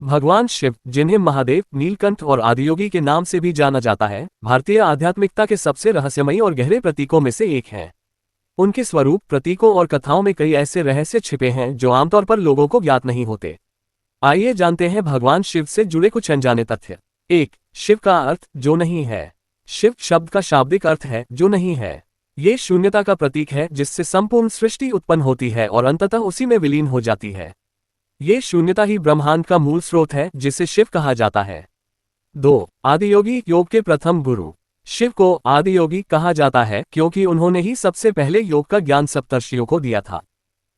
भगवान शिव, जिन्हें महादेव, नीलकंठ और आदियोगी के नाम से भी जाना जाता है, भारतीय आध्यात्मिकता के सबसे रहस्यमयी और गहरे प्रतीकों में से एक हैं। उनके स्वरूप, प्रतीकों और कथाओं में कई ऐसे रहस्य छिपे हैं जो आमतौर पर लोगों को ज्ञात नहीं होते। आइए जानते हैं भगवान शिव से जुड़े कुछ अनजाने तथ्य। 1. शिव का अर्थ, जो नहीं है। शिव शब्द का शाब्दिक अर्थ है जो नहीं है। ये शून्यता का प्रतीक है जिससे संपूर्ण सृष्टि उत्पन्न होती है और अंततः उसी में विलीन हो जाती है। ये शून्यता ही ब्रह्मांड का मूल स्रोत है जिसे शिव कहा जाता है। 2. आदियोगी, योग के प्रथम गुरु। शिव को आदियोगी कहा जाता है क्योंकि उन्होंने ही सबसे पहले योग का ज्ञान सप्तर्षियों को दिया था।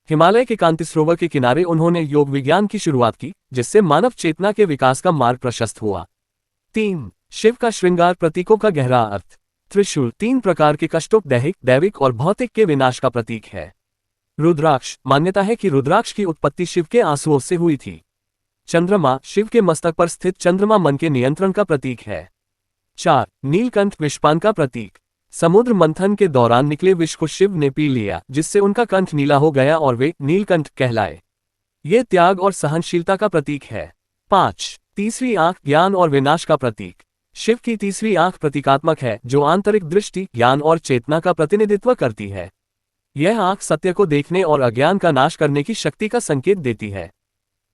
हिमालय के कांति सरोवर के किनारे उन्होंने योग विज्ञान की शुरुआत की, जिससे मानव चेतना के विकास का मार्ग प्रशस्त हुआ। 3. शिव का श्रृंगार, प्रतीकों का गहरा अर्थ। त्रिशूल 3 प्रकार के कष्टों, दैहिक, दैविक और भौतिक के विनाश का प्रतीक है। रुद्राक्ष, मान्यता है कि रुद्राक्ष की उत्पत्ति शिव के आंसुओं से हुई थी। चंद्रमा, शिव के मस्तक पर स्थित चंद्रमा मन के नियंत्रण का प्रतीक है। 4. नीलकंठ, विषपान का प्रतीक। समुद्र मंथन के दौरान निकले विष को शिव ने पी लिया, जिससे उनका कंठ नीला हो गया और वे नीलकंठ कहलाए। ये त्याग और सहनशीलता का प्रतीक है। 5. तीसरी आंख, ज्ञान और विनाश का प्रतीक। शिव की तीसरी आंख प्रतीकात्मक है, जो आंतरिक दृष्टि, ज्ञान और चेतना का प्रतिनिधित्व करती है। यह आंख सत्य को देखने और अज्ञान का नाश करने की शक्ति का संकेत देती है।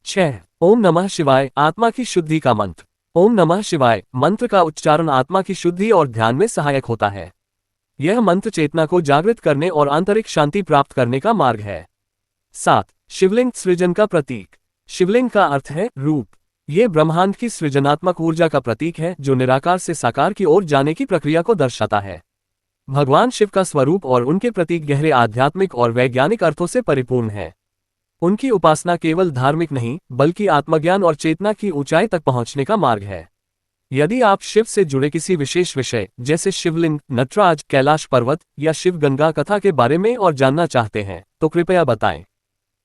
6. ओम नमः शिवाय, आत्मा की शुद्धि का मंत्र। ओम नमः शिवाय मंत्र का उच्चारण आत्मा की शुद्धि और ध्यान में सहायक होता है। यह मंत्र चेतना को जागृत करने और आंतरिक शांति प्राप्त करने का मार्ग है। 7. शिवलिंग, सृजन का प्रतीक। शिवलिंग का अर्थ है रूप। ये ब्रह्मांड की सृजनात्मक ऊर्जा का प्रतीक है जो निराकार से साकार की ओर जाने की प्रक्रिया को दर्शाता है। भगवान शिव का स्वरूप और उनके प्रतीक गहरे आध्यात्मिक और वैज्ञानिक अर्थों से परिपूर्ण है। उनकी उपासना केवल धार्मिक नहीं, बल्कि आत्मज्ञान और चेतना की ऊंचाई तक पहुंचने का मार्ग है। यदि आप शिव से जुड़े किसी विशेष विषय, जैसे शिवलिंग, नटराज, कैलाश पर्वत या शिव गंगा कथा के बारे में और जानना चाहते हैं, तो कृपया बताएं।